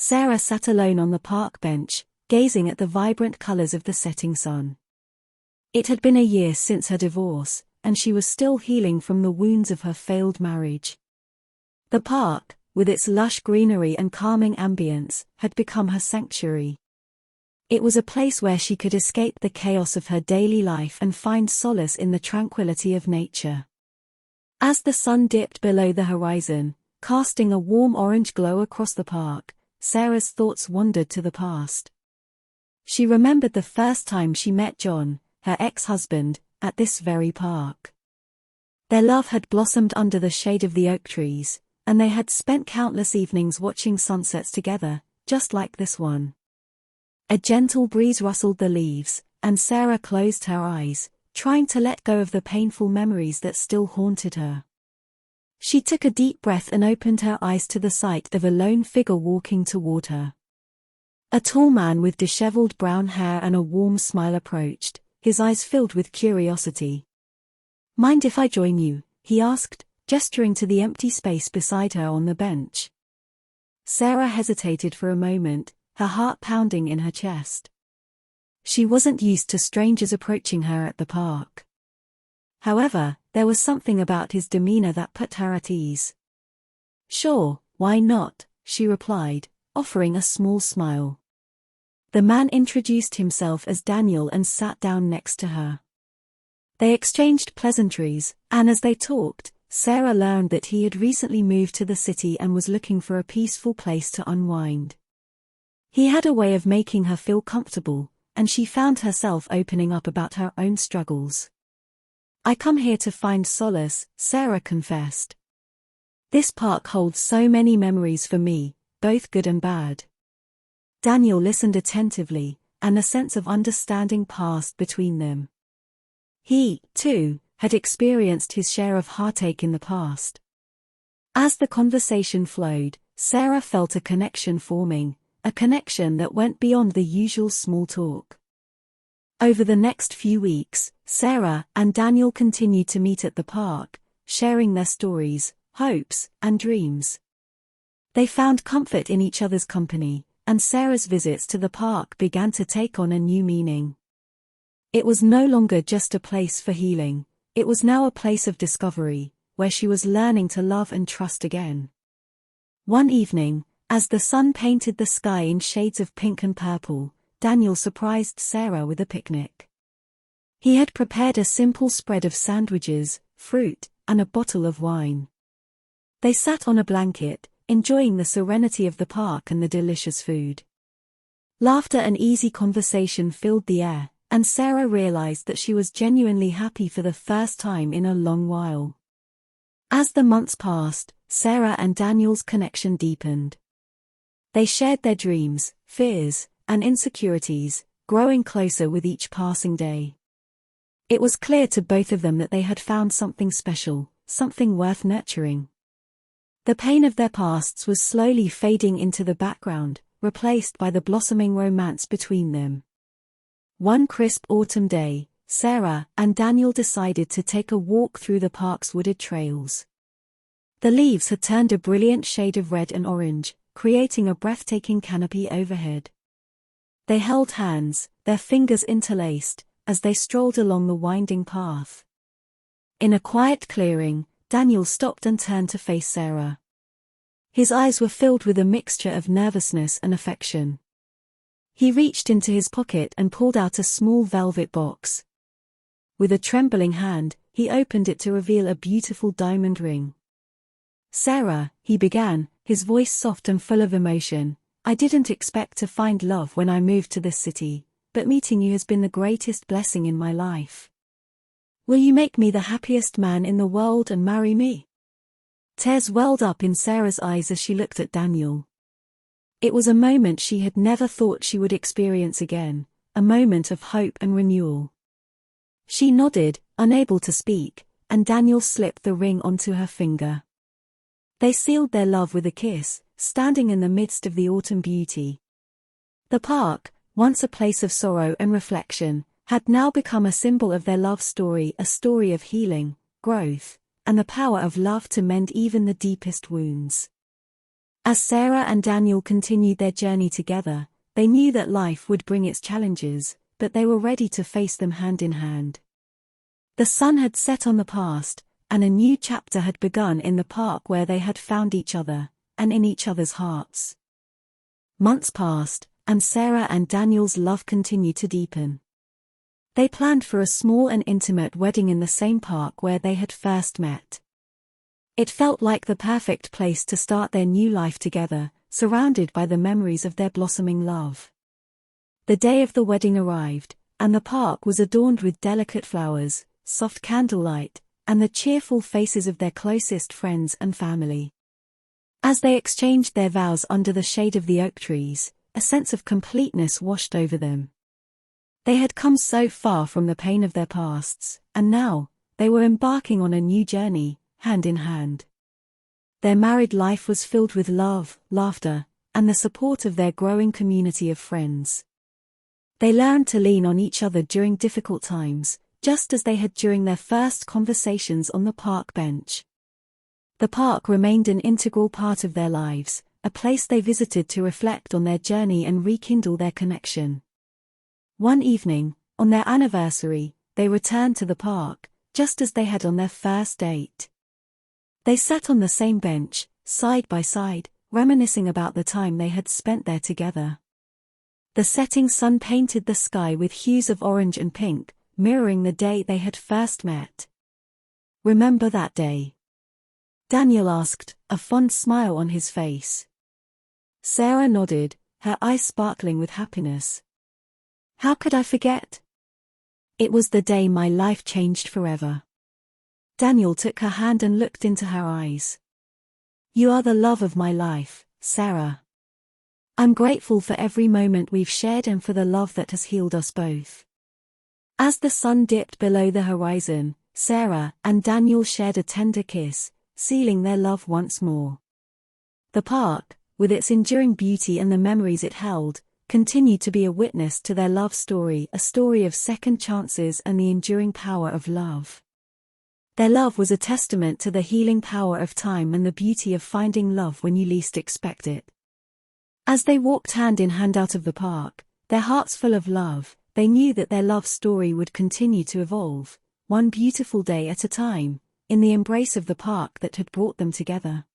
Sarah sat alone on the park bench, gazing at the vibrant colors of the setting sun. It had been a year since her divorce, and she was still healing from the wounds of her failed marriage. The park, with its lush greenery and calming ambience, had become her sanctuary. It was a place where she could escape the chaos of her daily life and find solace in the tranquility of nature. As the sun dipped below the horizon, casting a warm orange glow across the park, Sarah's thoughts wandered to the past. She remembered the first time she met John, her ex-husband, at this very park. Their love had blossomed under the shade of the oak trees, and they had spent countless evenings watching sunsets together, just like this one. A gentle breeze rustled the leaves, and Sarah closed her eyes, trying to let go of the painful memories that still haunted her. She took a deep breath and opened her eyes to the sight of a lone figure walking toward her. A tall man with disheveled brown hair and a warm smile approached, his eyes filled with curiosity. "Mind if I join you?" he asked, gesturing to the empty space beside her on the bench. Sarah hesitated for a moment, her heart pounding in her chest. She wasn't used to strangers approaching her at the park. However, there was something about his demeanor that put her at ease. "Sure, why not?" she replied, offering a small smile. The man introduced himself as Daniel and sat down next to her. They exchanged pleasantries, and as they talked, Sarah learned that he had recently moved to the city and was looking for a peaceful place to unwind. He had a way of making her feel comfortable, and she found herself opening up about her own struggles. "I come here to find solace," Sarah confessed. "This park holds so many memories for me, both good and bad." Daniel listened attentively, and a sense of understanding passed between them. He, too, had experienced his share of heartache in the past. As the conversation flowed, Sarah felt a connection forming, a connection that went beyond the usual small talk. Over the next few weeks, Sarah and Daniel continued to meet at the park, sharing their stories, hopes, and dreams. They found comfort in each other's company, and Sarah's visits to the park began to take on a new meaning. It was no longer just a place for healing, it was now a place of discovery, where she was learning to love and trust again. One evening, as the sun painted the sky in shades of pink and purple, Daniel surprised Sarah with a picnic. He had prepared a simple spread of sandwiches, fruit, and a bottle of wine. They sat on a blanket, enjoying the serenity of the park and the delicious food. Laughter and easy conversation filled the air, and Sarah realized that she was genuinely happy for the first time in a long while. As the months passed, Sarah and Daniel's connection deepened. They shared their dreams, fears, and insecurities, growing closer with each passing day. It was clear to both of them that they had found something special, something worth nurturing. The pain of their pasts was slowly fading into the background, replaced by the blossoming romance between them. One crisp autumn day, Sarah and Daniel decided to take a walk through the park's wooded trails. The leaves had turned a brilliant shade of red and orange, creating a breathtaking canopy overhead. They held hands, their fingers interlaced, as they strolled along the winding path. In a quiet clearing, Daniel stopped and turned to face Sarah. His eyes were filled with a mixture of nervousness and affection. He reached into his pocket and pulled out a small velvet box. With a trembling hand, he opened it to reveal a beautiful diamond ring. "Sarah," he began, his voice soft and full of emotion, "I didn't expect to find love when I moved to this city, but meeting you has been the greatest blessing in my life. Will you make me the happiest man in the world and marry me?" Tears welled up in Sarah's eyes as she looked at Daniel. It was a moment she had never thought she would experience again, a moment of hope and renewal. She nodded, unable to speak, and Daniel slipped the ring onto her finger. They sealed their love with a kiss, standing in the midst of the autumn beauty. The park, once a place of sorrow and reflection, had now become a symbol of their love story, a story of healing, growth, and the power of love to mend even the deepest wounds. As Sarah and Daniel continued their journey together, they knew that life would bring its challenges, but they were ready to face them hand in hand. The sun had set on the past, and a new chapter had begun in the park where they had found each other, and in each other's hearts. Months passed, and Sarah and Daniel's love continued to deepen. They planned for a small and intimate wedding in the same park where they had first met. It felt like the perfect place to start their new life together, surrounded by the memories of their blossoming love. The day of the wedding arrived, and the park was adorned with delicate flowers, soft candlelight, and the cheerful faces of their closest friends and family. As they exchanged their vows under the shade of the oak trees, a sense of completeness washed over them. They had come so far from the pain of their pasts, and now, they were embarking on a new journey, hand in hand. Their married life was filled with love, laughter, and the support of their growing community of friends. They learned to lean on each other during difficult times, just as they had during their first conversations on the park bench. The park remained an integral part of their lives, a place they visited to reflect on their journey and rekindle their connection. One evening, on their anniversary, they returned to the park, just as they had on their first date. They sat on the same bench, side by side, reminiscing about the time they had spent there together. The setting sun painted the sky with hues of orange and pink, mirroring the day they had first met. "Remember that day?" Daniel asked, a fond smile on his face. Sarah nodded, her eyes sparkling with happiness. "How could I forget? It was the day my life changed forever." Daniel took her hand and looked into her eyes. "You are the love of my life, Sarah. I'm grateful for every moment we've shared and for the love that has healed us both." As the sun dipped below the horizon, Sarah and Daniel shared a tender kiss, sealing their love once more. The park, with its enduring beauty and the memories it held, continued to be a witness to their love story, a story of second chances and the enduring power of love. Their love was a testament to the healing power of time and the beauty of finding love when you least expect it. As they walked hand in hand out of the park, their hearts full of love, they knew that their love story would continue to evolve, one beautiful day at a time, in the embrace of the park that had brought them together.